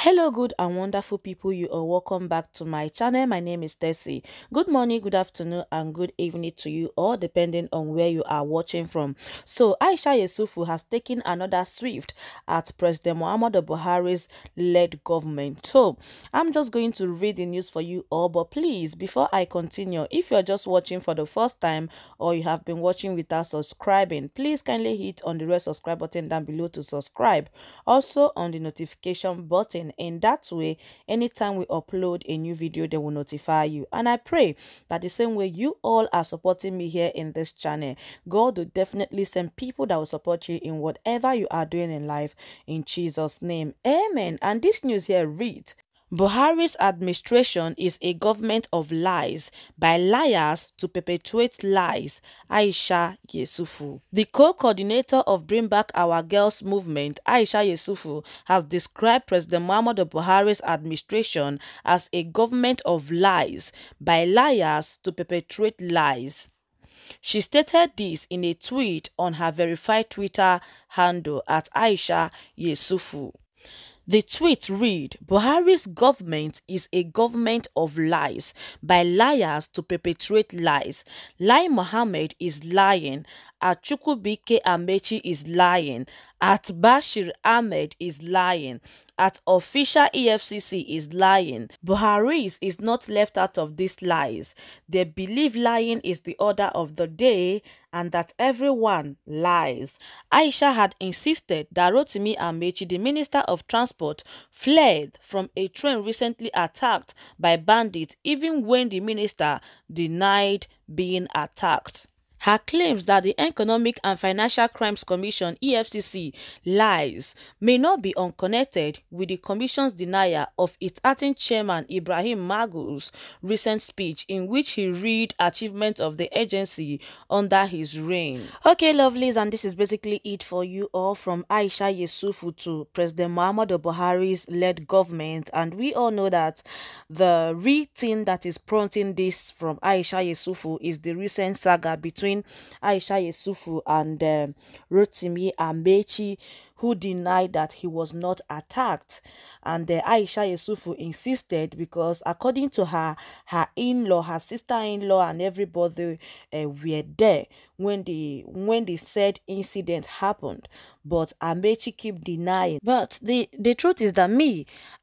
Hello, good and wonderful people. You are welcome back to my channel. My name is Tessie. Good morning, good afternoon, and good evening to you all, depending on where you are watching from. So, Aisha Yesufu has taken another swift at President Muhammadu Buhari's led government. So, I'm just going to read the news for you all, but please, before I continue, if you're just watching for the first time or you have been watching without subscribing, please kindly hit on the red subscribe button down below to subscribe. Also on the notification button. In that way, anytime we upload a new video, they will notify you. And I pray that the same way you all are supporting me here in this channel, God will definitely send people that will support you in whatever you are doing in life, in Jesus' name. Amen. And this news here reads: Buhari's administration is a government of lies by liars to perpetuate lies. Aisha Yesufu. The co-coordinator of Bring Back Our Girls movement, Aisha Yesufu, has described President Muhammadu Buhari's administration as a government of lies by liars to perpetuate lies. She stated this in a tweet on her verified Twitter handle at Aisha Yesufu. The tweet read: Buhari's government is a government of lies by liars to perpetuate lies. Lai Mohammed is lying. Atiku Amechi is lying. At Bashir Ahmed is lying. At official EFCC is lying. Buhari is not left out of these lies. They believe lying is the order of the day and that everyone lies. Aisha had insisted that Rotimi Amechi, the Minister of Transport, fled from a train recently attacked by bandits even when the minister denied being attacked. Her claims that the Economic and Financial Crimes Commission (EFCC) lies may not be unconnected with the Commission's denial of its acting chairman Ibrahim Magu's recent speech in which he read achievements of the agency under his reign. Okay, lovelies, and this is basically it for you all from Aisha Yesufu to President Muhammadu Buhari's led government. And we all know that the real thing that is prompting this from Aisha Yesufu is the recent saga between Aisha Yesufu and Rotimi Amechi, who denied that he was not attacked. And Aisha Yesufu insisted because according to her in-law, her sister-in-law and everybody were there when the said incident happened. But Amechi keep denying. But the truth is that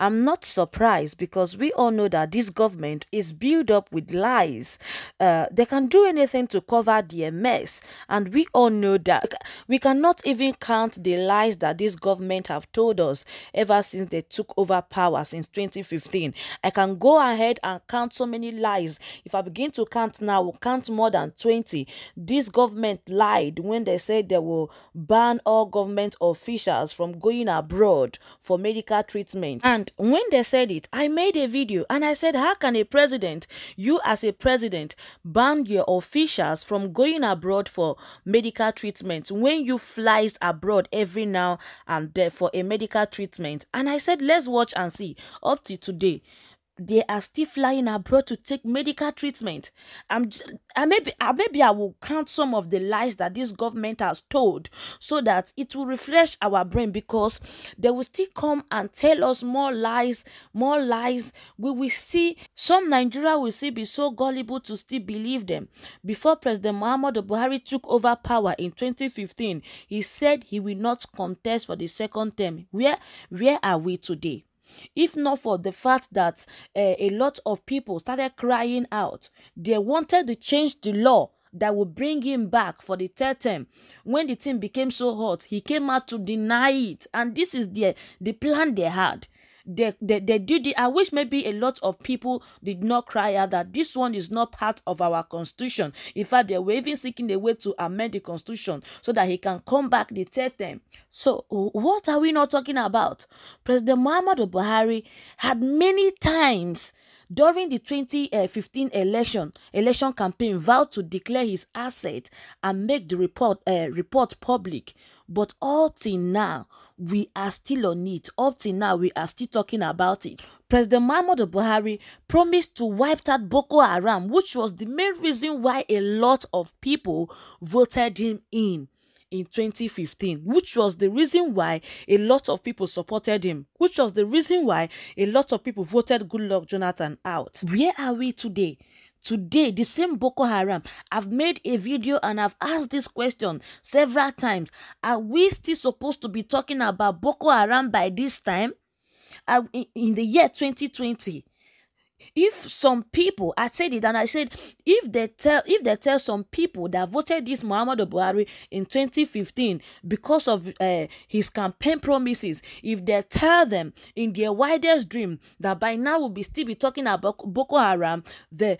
I'm not surprised because we all know that this government is built up with lies. They can do anything to cover their mess. And we all know that. We cannot even count the lies that this government have told us ever since they took over power since 2015. I can go ahead and count so many lies. If I begin to count now, we'll count more than 20. This government lied when they said they will ban all government officials from going abroad for medical treatment. And when they said it, I made a video and I said, how can a president, you as a president, ban your officials from going abroad for medical treatment when you flies abroad every now and then for a medical treatment? And I said, let's watch and see. Up to today, they are still flying abroad to take medical treatment. Maybe I will count some of the lies that this government has told so that it will refresh our brain, because they will still come and tell us more lies, more lies. We will see some Nigeria will still be so gullible to still believe them. Before President Muhammadu Buhari took over power in 2015, he said he will not contest for the second term. Where are we today? If not for the fact that a lot of people started crying out, they wanted to change the law that would bring him back for the third term. When the thing became so hot, he came out to deny it. And this is the plan they had. They did it. I wish maybe a lot of people did not cry out that this one is not part of our constitution. In fact, they were even seeking a way to amend the constitution so that he can come back the third term. So what are we not talking about? President Muhammadu Buhari had many times during the 2015 election campaign vowed to declare his asset and make the report public. But up till now, we are still on it. Up till now, we are still talking about it. President Muhammadu Buhari promised to wipe out Boko Haram, which was the main reason why a lot of people voted him in. in 2015, which was the reason why a lot of people supported him, which was the reason why a lot of people voted Goodluck Jonathan out. Where are we today? Today, the same Boko Haram, I've made a video and I've asked this question several times. Are we still supposed to be talking about Boko Haram by this time? In the year 2020? If some people, I said it and I said, if they tell some people that voted this Muhammadu Buhari in 2015 because of his campaign promises, if they tell them in their wildest dream that by now we'll still be talking about Boko Haram, they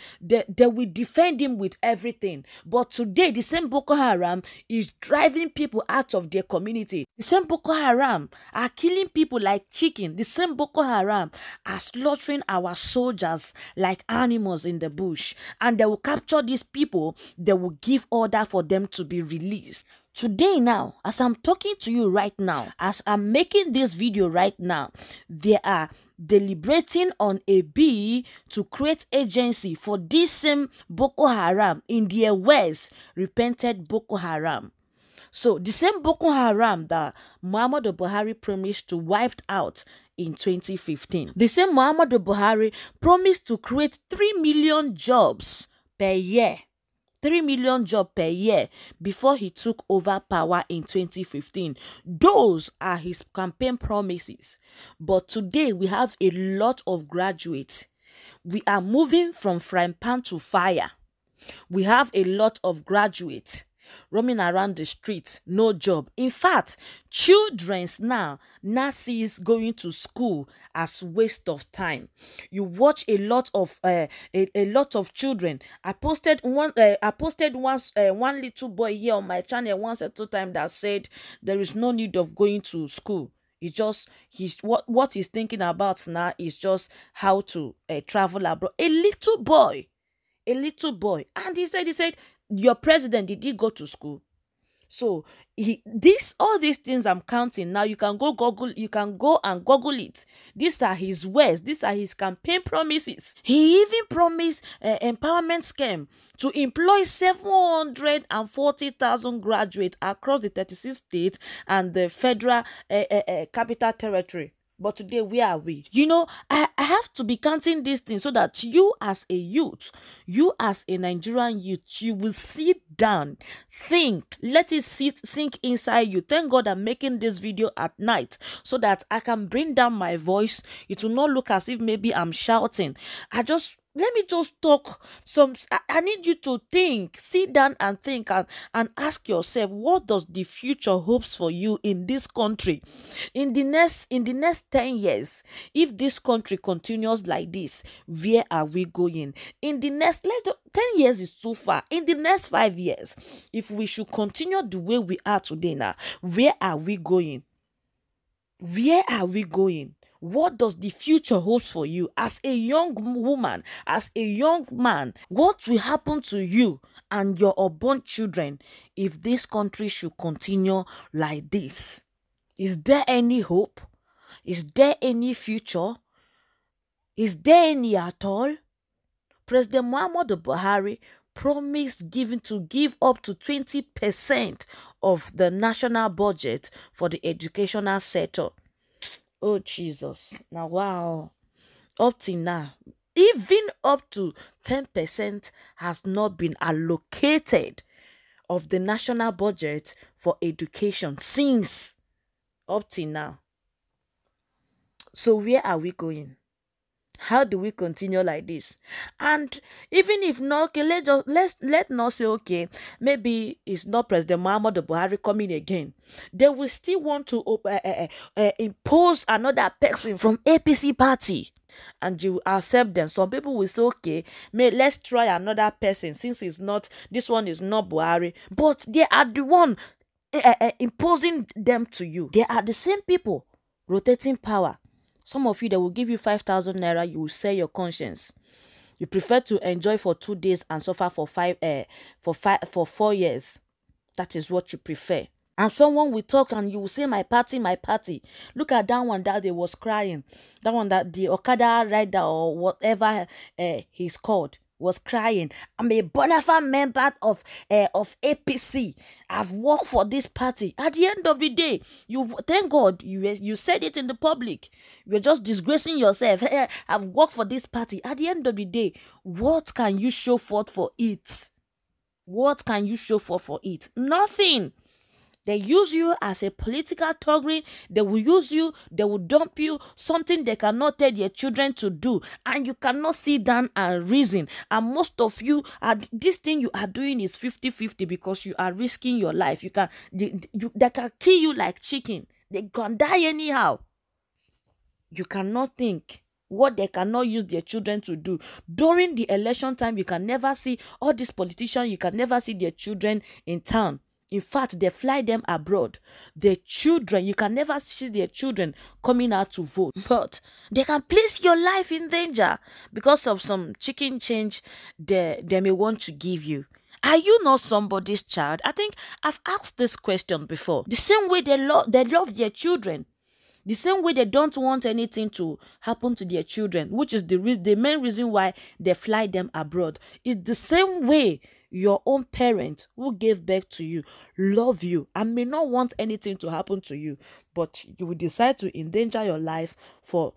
will defend him with everything. But today, the same Boko Haram is driving people out of their community. The same Boko Haram are killing people like chicken. The same Boko Haram are slaughtering our soldiers like animals in the bush, and they will capture these people. They will give order for them to be released. Today now, as I'm talking to you right now, as I'm making this video right now, they are deliberating on a bill to create agency for this same Boko Haram in their words, repented Boko Haram. So the same Boko Haram that Muhammadu Buhari promised to wipe out in 2015. The same Muhammadu Buhari promised to create 3 million jobs per year. 3 million jobs per year before he took over power in 2015. Those are his campaign promises. But today we have a lot of graduates. We are moving from frying pan to fire. We have a lot of graduates roaming around the streets, no job. In fact, children's now sees going to school as waste of time. You watch a lot of children. I posted once one little boy here on my channel once or two times that said there is no need of going to school. What he's thinking about now is just how to travel abroad. A little boy, and he said, your president, did he go to school? So all these things I'm counting now, you can go and Google it. These are his words. These are his campaign promises. He even promised empowerment scheme to employ 740,000 graduates across the 36 states and the federal capital territory. But today, where are we? You know, I have to be counting these things so that you as a youth, you as a Nigerian youth, you will sit down, think, let it sink inside you. Thank God I'm making this video at night so that I can bring down my voice. It will not look as if maybe I'm shouting. Let me just talk I need you to think, sit down and think and ask yourself, what does the future hopes for you in this country? In the next 10 years, if this country continues like this, where are we going? In the next 10 years is too far. In the next 5 years, if we should continue the way we are today now, where are we going? Where are we going? What does the future hold for you as a young woman, as a young man? What will happen to you and your unborn children if this country should continue like this? Is there any hope? Is there any future? Is there any at all? President Muhammadu Buhari promised to give up to 20% of the national budget for the educational sector. Oh, Jesus. Now, wow. Up till now, even up to 10% has not been allocated of the national budget for education since up till now. So where are we going? How do we continue like this? And even if not, okay, let's not say, okay, maybe it's not President Muhammadu Buhari coming again. They will still want to impose another person from APC party, and you accept them. Some people will say, okay, let's try another person since this one is not Buhari, but they are the one imposing them to you. They are the same people rotating power. Some of you, they will give you 5,000 naira, you will sell your conscience. You prefer to enjoy for 2 days and suffer for 4 years. That is what you prefer. And someone will talk and you will say, my party, my party. Look at that one that they was crying. That one that the Okada rider or whatever he's called. was crying, I'm a bona fide member of APC. I've worked for this party. At the end of the day, thank God you said it in the public. You're just disgracing yourself. Hey, I've worked for this party. At the end of the day, what can you show forth for it? What can you show for it? Nothing. They use you as a political target. They will use you. They will dump you. Something they cannot tell their children to do. And you cannot sit down and reason. And most of you, this thing you are doing is 50-50 because you are risking your life. They can kill you like chicken. They can die anyhow. You cannot think what they cannot use their children to do. During the election time, you can never see all these politicians. You can never see their children in town. In fact, they fly them abroad. Their children, you can never see their children coming out to vote. But they can place your life in danger because of some chicken change they may want to give you. Are you not somebody's child? I think I've asked this question before. The same way they love their children. The same way they don't want anything to happen to their children, which is the main reason why they fly them abroad. It's the same way your own parents who gave birth to you love you and may not want anything to happen to you, but you will decide to endanger your life for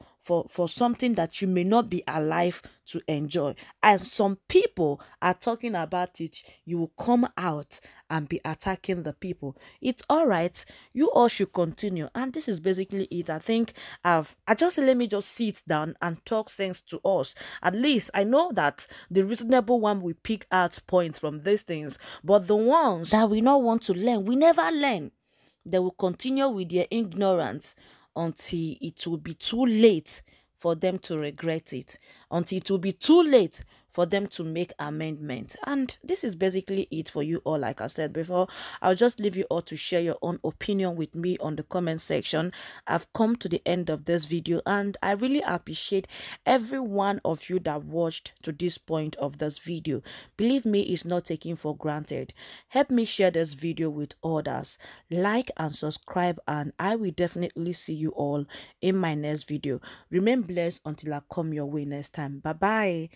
something that you may not be alive to enjoy. And some people are talking about it. You will come out and be attacking the people. It's all right. You all should continue. And this is basically it. I think let me just sit down and talk sense to us. At least I know that the reasonable one will pick out points from these things, but the ones that we not want to learn, we never learn. They will continue with their ignorance until it will be too late for them to regret it, until it will be too late for them to make amendments. And this is basically it for you all. Like I said before, I'll just leave you all to share your own opinion with me on the comment section. I've come to the end of this video, and I really appreciate every one of you that watched to this point of this video. Believe me, it's not taken for granted. Help me share this video with others, like and subscribe, and I will definitely see you all in my next video. Remain blessed until I come your way next time. Bye bye.